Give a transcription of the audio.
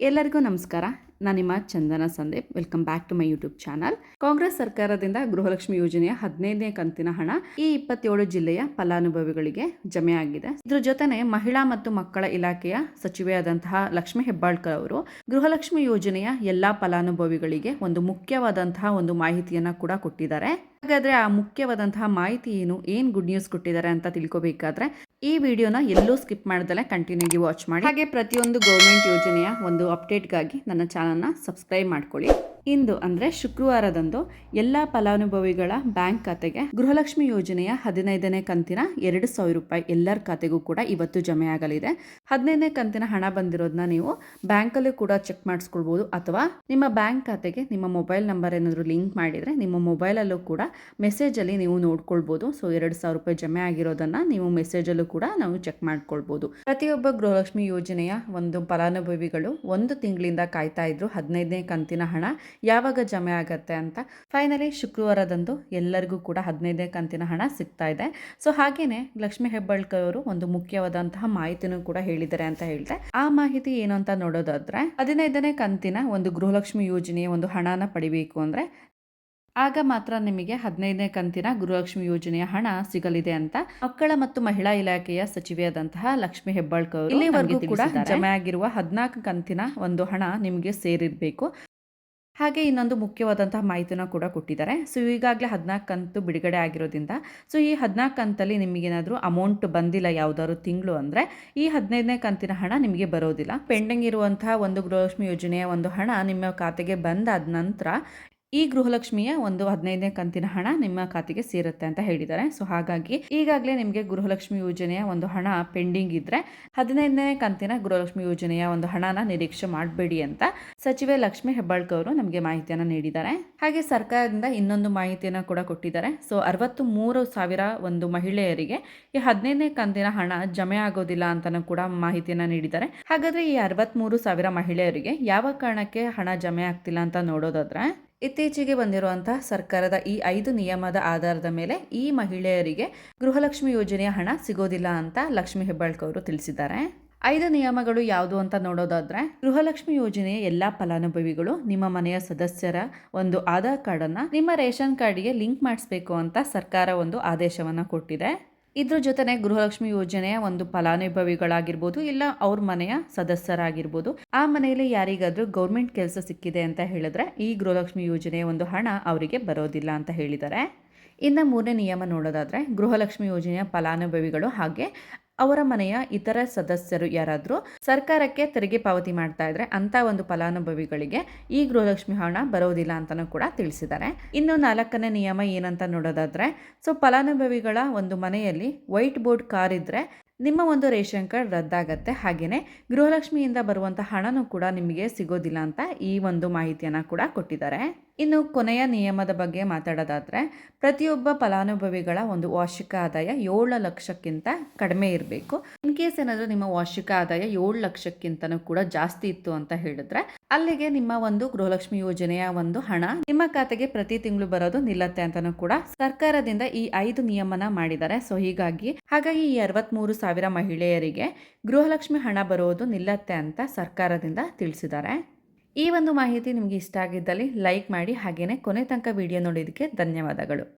ಎಲ್ಲರಿಗೂ ನಮಸ್ಕಾರ. ನಾನು ನಿಮ್ಮ Chandana Sandeep. Welcome back to my YouTube channel. Congress ಸರ್ಕಾರದಿಂದ ಗೃಹಲಕ್ಷ್ಮಿ ಯೋಜನೆಯ 15ನೇ ಕಂತಿನ ಹಣ ಈ 27 ಜಿಲ್ಲೆಯ ಫಲಾನುಭವಿಗಳಿಗೆ ಜಮೆಯಾಗಿದೆ. ಇದ್ರ ಜೊತೆನೆ ಮಹಿಳಾ ಮತ್ತು ಮಕ್ಕಳ ಇಲಾಖೆಯ ಸಚಿವೆಯಾದಂತಹ ಲಕ್ಷ್ಮಿ ಹೆಬ್ಬಾಳ್ಕರ್ ಅವರು ಗೃಹಲಕ್ಷ್ಮಿ ಯೋಜನೆಯ ಎಲ್ಲಾ ಫಲಾನುಭವಿಗಳಿಗೆ ಒಂದು ಮುಖ್ಯವಾದಂತಹ ಒಂದು ಮಾಹಿತಿಯನ್ನ ಕೂಡ ಕೊಟ್ಟಿದ್ದಾರೆ. ಹಾಗಾದ್ರೆ ಆ ಮುಖ್ಯವಾದಂತಹ ಮಾಹಿತಿ ಏನ್ ಗುಡ್ ನ್ಯೂಸ್ ಕೊಟ್ಟಿದ್ದಾರೆ ಅಂತ ತಿಳ್ಕೊಬೇಕಾದ್ರೆ ಈ ವಿಡಿಯೋನ ಎಲ್ಲೂ ಸ್ಕಿಪ್ ಮಾಡ್ದಲೆ ಕಂಟಿನ್ಯೂಗಿ ವಾಚ್ ಮಾಡಿ. ಹಾಗೆ ಪ್ರತಿಯೊಂದು ಗೌರ್ಮೆಂಟ್ ಯೋಜನೆಯ ಒಂದು ಅಪ್ಡೇಟ್ಗಾಗಿ ನನ್ನ ಚಾನಲ್ನ ಸಬ್ಸ್ಕ್ರೈಬ್ ಮಾಡ್ಕೊಳ್ಳಿ. ಇಂದು ಅಂದ್ರೆ ಶುಕ್ರವಾರದಂದು ಎಲ್ಲ ಫಲಾನುಭವಿಗಳ ಬ್ಯಾಂಕ್ ಖಾತೆಗೆ ಗೃಹಲಕ್ಷ್ಮಿ ಯೋಜನೆಯ 15ನೇ ಕಂತಿನ 2,000 ರೂಪಾಯಿ ಎಲ್ಲರ ಖಾತೆಗೂ ಕೂಡ ಇವತ್ತು ಜಮೆ ಆಗಲಿದೆ. 15ನೇ ಕಂತಿನ ಹಣ ಬಂದಿರೋದನ್ನ ನೀವು ಬ್ಯಾಂಕಲ್ಲೂ ಕೂಡ ಚೆಕ್ ಮಾಡಿಸ್ಕೊಳ್ಬಹುದು, ಅಥವಾ ನಿಮ್ಮ ಬ್ಯಾಂಕ್ ಖಾತೆಗೆ ನಿಮ್ಮ ಮೊಬೈಲ್ ನಂಬರ್ ಏನಾದರೂ ಲಿಂಕ್ ಮಾಡಿದ್ರೆ ನಿಮ್ಮ ಮೊಬೈಲಲ್ಲೂ ಕೂಡ ಮೆಸೇಜಲ್ಲಿ ನೀವು ನೋಡ್ಕೊಳ್ಬಹುದು. ಸೊ 2,000 ರೂಪಾಯಿ ಜಮೆ ಆಗಿರೋದನ್ನ ನೀವು ಮೆಸೇಜಲ್ಲೂ ಕೂಡ ನಾವು ಚೆಕ್ ಮಾಡ್ಕೊಳ್ಬಹುದು. ಪ್ರತಿಯೊಬ್ಬ ಗೃಹಲಕ್ಷ್ಮಿ ಯೋಜನೆಯ ಒಂದು ಫಲಾನುಭವಿಗಳು ಒಂದು ತಿಂಗಳಿಂದ ಕಾಯ್ತಾ ಇದ್ರು 15ನೇ ಕಂತಿನ ಹಣ ಯಾವಾಗ ಜಮೆ ಆಗತ್ತೆ ಅಂತ. ಫೈನಲಿ ಶುಕ್ರವಾರದಂದು ಎಲ್ಲರಿಗೂ ಕೂಡ 15ನೇ ಕಂತಿನ ಹಣ ಸಿಗ್ತಾ ಇದೆ. ಸೊ ಹಾಗೇನೆ ಲಕ್ಷ್ಮಿ ಹೆಬ್ಬಾಳ್ಕರ್ ಅವರು ಒಂದು ಮುಖ್ಯವಾದಂತಹ ಮಾಹಿತಿನೂ ಕೂಡ ಹೇಳಿದ್ದಾರೆ ಅಂತ ಹೇಳ್ತೆ. ಆ ಮಾಹಿತಿ ಏನು ಅಂತ ನೋಡೋದಾದ್ರೆ, 15ನೇ ಕಂತಿನ ಒಂದು ಗೃಹಲಕ್ಷ್ಮಿ ಯೋಜನೆಯ ಒಂದು ಹಣನ ಪಡಿಬೇಕು ಅಂದ್ರೆ ಆಗ ಮಾತ್ರ ನಿಮಗೆ 15ನೇ ಕಂತಿನ ಗೃಹಲಕ್ಷ್ಮಿ ಯೋಜನೆಯ ಹಣ ಸಿಗಲಿದೆ ಅಂತ ಮಕ್ಕಳ ಮತ್ತು ಮಹಿಳಾ ಇಲಾಖೆಯ ಸಚಿವೆಯಾದಂತಹ ಲಕ್ಷ್ಮಿ ಹೆಬ್ಬಾಳ್ಕರ್ ಇಲ್ಲಿವರೆಗೂ ಕೂಡ ಜಮೆ ಆಗಿರುವ 14 ಕಂತಿನ ಒಂದು ಹಣ ನಿಮಗೆ ಸೇರಿರಬೇಕು. ಹಾಗೆ ಇನ್ನೊಂದು ಮುಖ್ಯವಾದಂತಹ ಮಾಹಿತಿನ ಕೂಡ ಕೊಟ್ಟಿದ್ದಾರೆ. ಸೊ ಈಗಾಗಲೇ 14 ಕಂತು ಬಿಡುಗಡೆ ಆಗಿರೋದ್ರಿಂದ ಸೊ ಈ 14 ಕಂತಲ್ಲಿ ನಿಮಗೇನಾದರೂ ಅಮೌಂಟ್ ಬಂದಿಲ್ಲ ಯಾವುದಾದ್ರು ತಿಂಗಳು ಅಂದರೆ ಈ 15ನೇ ಕಂತಿನ ಹಣ ನಿಮಗೆ ಬರೋದಿಲ್ಲ. ಪೆಂಡಿಂಗ್ ಇರುವಂತಹ ಒಂದು ಗೃಹಲಕ್ಷ್ಮಿ ಯೋಜನೆಯ ಒಂದು ಹಣ ನಿಮ್ಮ ಖಾತೆಗೆ ಬಂದಾದ ನಂತರ ಈ ಗೃಹಲಕ್ಷ್ಮಿಯ ಒಂದು 15ನೇ ಕಂತಿನ ಹಣ ನಿಮ್ಮ ಖಾತೆಗೆ ಸೇರುತ್ತೆ ಅಂತ ಹೇಳಿದ್ದಾರೆ. ಸೊ ಹಾಗಾಗಿ ಈಗಾಗಲೇ ನಿಮಗೆ ಗೃಹಲಕ್ಷ್ಮಿ ಯೋಜನೆಯ ಒಂದು ಹಣ ಪೆಂಡಿಂಗ್ ಇದ್ರೆ 15ನೇ ಕಂತಿನ ಗೃಹಲಕ್ಷ್ಮಿ ಯೋಜನೆಯ ಒಂದು ಹಣನ ನಿರೀಕ್ಷೆ ಮಾಡಬೇಡಿ ಅಂತ ಸಚಿವೆ ಲಕ್ಷ್ಮಿ ಹೆಬ್ಬಾಳ್ಕರ್ ಅವರು ನಮಗೆ ಮಾಹಿತಿಯನ್ನು ನೀಡಿದ್ದಾರೆ. ಹಾಗೆ ಸರ್ಕಾರದಿಂದ ಇನ್ನೊಂದು ಮಾಹಿತಿಯನ್ನು ಕೂಡ ಕೊಟ್ಟಿದ್ದಾರೆ. ಸೊ 63,000 ಒಂದು ಮಹಿಳೆಯರಿಗೆ ಈ 15ನೇ ಕಂತಿನ ಹಣ ಜಮೆ ಆಗೋದಿಲ್ಲ ಅಂತಾನೂ ಕೂಡ ಮಾಹಿತಿಯನ್ನು ನೀಡಿದ್ದಾರೆ. ಹಾಗಾದ್ರೆ ಈ 63,000 ಮಹಿಳೆಯರಿಗೆ ಯಾವ ಕಾರಣಕ್ಕೆ ಹಣ ಜಮೆ ಆಗ್ತಿಲ್ಲ ಅಂತ ನೋಡೋದಾದ್ರೆ, ಇತ್ತೀಚೆಗೆ ಬಂದಿರುವಂತಹ ಸರ್ಕಾರದ ಈ 5 ನಿಯಮದ ಆಧಾರದ ಮೇಲೆ ಈ ಮಹಿಳೆಯರಿಗೆ ಗೃಹಲಕ್ಷ್ಮಿ ಯೋಜನೆಯ ಹಣ ಸಿಗೋದಿಲ್ಲ ಅಂತ ಲಕ್ಷ್ಮಿ ಹೆಬ್ಬಾಳ್ಕರ್ ಅವರು ತಿಳಿಸಿದ್ದಾರೆ. 5 ನಿಯಮಗಳು ಯಾವುದು ಅಂತ ನೋಡೋದಾದ್ರೆ, ಗೃಹಲಕ್ಷ್ಮಿ ಯೋಜನೆಯ ಎಲ್ಲಾ ಫಲಾನುಭವಿಗಳು ನಿಮ್ಮ ಮನೆಯ ಸದಸ್ಯರ ಒಂದು ಆಧಾರ್ ಕಾರ್ಡ್ ಅನ್ನ ನಿಮ್ಮ ರೇಷನ್ ಕಾರ್ಡ್ಗೆ ಲಿಂಕ್ ಮಾಡಿಸ್ಬೇಕು ಅಂತ ಸರ್ಕಾರ ಒಂದು ಆದೇಶವನ್ನ ಕೊಟ್ಟಿದೆ. ಇದ್ರ ಜೊತೆನೆ ಗೃಹಲಕ್ಷ್ಮಿ ಯೋಜನೆಯ ಒಂದು ಫಲಾನುಭವಿಗಳಾಗಿರ್ಬೋದು, ಇಲ್ಲ ಅವ್ರ ಮನೆಯ ಸದಸ್ಯರಾಗಿರ್ಬೋದು, ಆ ಮನೆಯಲ್ಲಿ ಯಾರಿಗಾದ್ರೂ ಗೌರ್ಮೆಂಟ್ ಕೆಲಸ ಸಿಕ್ಕಿದೆ ಅಂತ ಹೇಳಿದ್ರೆ ಈ ಗೃಹಲಕ್ಷ್ಮಿ ಯೋಜನೆಯ ಒಂದು ಹಣ ಅವರಿಗೆ ಬರೋದಿಲ್ಲ ಅಂತ ಹೇಳಿದ್ದಾರೆ. ಇನ್ನು 3ನೇ ನಿಯಮ ನೋಡೋದಾದ್ರೆ, ಗೃಹಲಕ್ಷ್ಮಿ ಯೋಜನೆಯ ಫಲಾನುಭವಿಗಳು ಹಾಗೆ ಅವರ ಮನೆಯ ಇತರ ಸದಸ್ಯರು ಯಾರಾದರೂ ಸರ್ಕಾರಕ್ಕೆ ತೆರಿಗೆ ಪಾವತಿ ಮಾಡ್ತಾ ಇದ್ರೆ ಅಂತ ಒಂದು ಫಲಾನುಭವಿಗಳಿಗೆ ಈ ಗೃಹಲಕ್ಷ್ಮಿ ಹಣ ಬರೋದಿಲ್ಲ ಅಂತಲೂ ಕೂಡ ತಿಳಿಸಿದ್ದಾರೆ. ಇನ್ನು 4ನೇ ನಿಯಮ ಏನಂತ ನೋಡೋದಾದ್ರೆ, ಸೊ ಫಲಾನುಭವಿಗಳ ಒಂದು ಮನೆಯಲ್ಲಿ ವೈಟ್ ಬೋರ್ಡ್ ಕಾರ್ ಇದ್ರೆ ನಿಮ್ಮ ಒಂದು ರೇಷನ್ ಕಾರ್ಡ್ ರದ್ದಾಗತ್ತೆ. ಹಾಗೆಯೇ ಗೃಹಲಕ್ಷ್ಮಿಯಿಂದ ಬರುವಂಥ ಹಣನೂ ಕೂಡ ನಿಮಗೆ ಸಿಗೋದಿಲ್ಲ ಅಂತ ಈ ಒಂದು ಮಾಹಿತಿಯನ್ನು ಕೂಡ ಕೊಟ್ಟಿದ್ದಾರೆ. ಇನ್ನು ಕೊನೆಯ ನಿಯಮದ ಬಗ್ಗೆ ಮಾತಾಡೋದಾದ್ರೆ, ಪ್ರತಿಯೊಬ್ಬ ಫಲಾನುಭವಿಗಳ ಒಂದು ವಾರ್ಷಿಕ ಆದಾಯ 7 ಲಕ್ಷಕ್ಕಿಂತ ಕಡಿಮೆ ಇರಬೇಕು. ಇನ್ ಕೇಸ್ ಏನಾದರೂ ನಿಮ್ಮ ವಾರ್ಷಿಕ ಆದಾಯ 7 ಲಕ್ಷಕ್ಕಿಂತನೂ ಕೂಡ ಜಾಸ್ತಿ ಇತ್ತು ಅಂತ ಹೇಳಿದ್ರೆ ಅಲ್ಲಿಗೆ ನಿಮ್ಮ ಒಂದು ಗೃಹಲಕ್ಷ್ಮಿ ಯೋಜನೆಯ ಒಂದು ಹಣ ನಿಮ್ಮ ಖಾತೆಗೆ ಪ್ರತಿ ತಿಂಗಳು ಬರೋದು ನಿಲ್ಲತ್ತೆ ಅಂತಾನೂ ಕೂಡ ಸರ್ಕಾರದಿಂದ ಈ 5 ನಿಯಮನ ಮಾಡಿದ್ದಾರೆ. ಸೊ ಹಾಗಾಗಿ ಈ 63,000 ಮಹಿಳೆಯರಿಗೆ ಗೃಹಲಕ್ಷ್ಮಿ ಹಣ ಬರೋದು ನಿಲ್ಲತ್ತೆ ಅಂತ ಸರ್ಕಾರದಿಂದ ತಿಳಿಸಿದ್ದಾರೆ. ಈ ಒಂದು ಮಾಹಿತಿ ನಿಮಗೆ ಇಷ್ಟ ಆಗಿದ್ದಲ್ಲಿ ಲೈಕ್ ಮಾಡಿ, ಹಾಗೇನೆ ಕೊನೆ ತನಕ ವಿಡಿಯೋ ನೋಡೋದಕ್ಕೆ ಧನ್ಯವಾದಗಳು.